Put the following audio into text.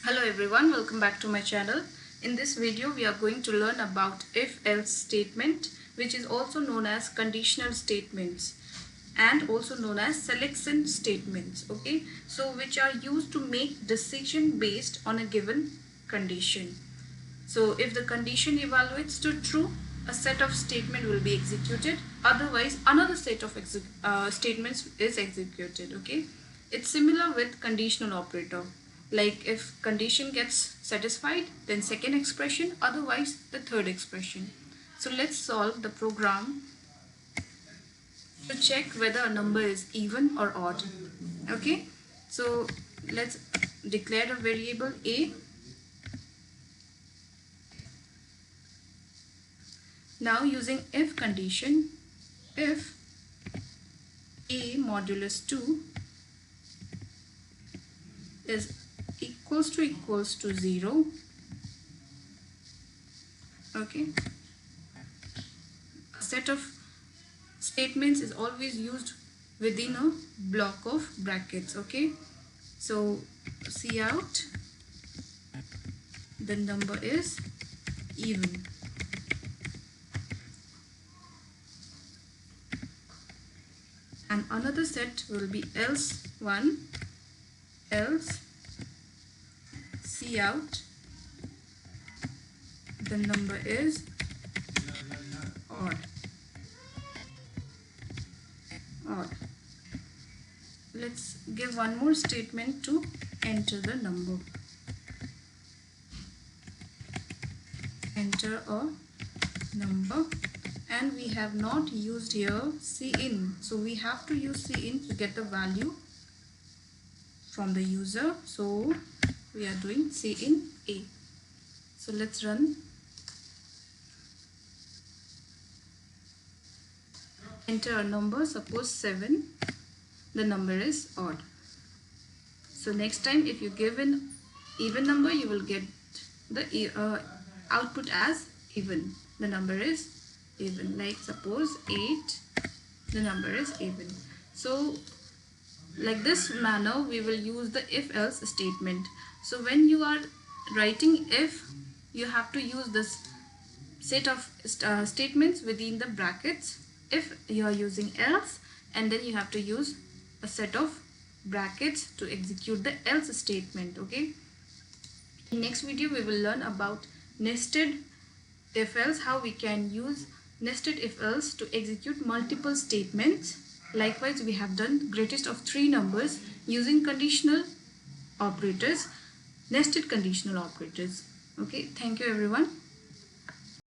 Hello everyone, welcome back to my channel. In this video we are going to learn about if-else statement, which is also known as conditional statements and also known as selection statements. Okay, so which are used to make decision based on a given condition. So if the condition evaluates to true, a set of statement will be executed. Otherwise, another set of statements is executed. Okay, it's similar with conditional operator. Like if condition gets satisfied, then second expression. Otherwise, the third expression. So let's solve the program to check whether a number is even or odd. Okay, so let's declare a variable a. Now using if condition, if a modulus 2 is equals to 0, okay, a set of statements is always used within a block of brackets. Okay, so Cout the number is even. And another set will be else 1, else Cout the number is odd. Let's give one more statement to enter the number. Enter a number, and we have not used here cin, so we have to use cin to get the value from the user. So we are doing cin a. So let's run. Enter a number, suppose 7, the number is odd. So next time if you give an even number, you will get the output as even. The number is even, like suppose 8, the number is even. So like this manner we will use the if-else statement. So when you are writing if, you have to use this set of statements within the brackets. If you are using else, and then you have to use a set of brackets to execute the else statement. Okay, in next video we will learn about nested if-else, how we can use nested if-else to execute multiple statements. Likewise, we have done greatest of 3 numbers using conditional operators, nested conditional operators. Okay, thank you everyone.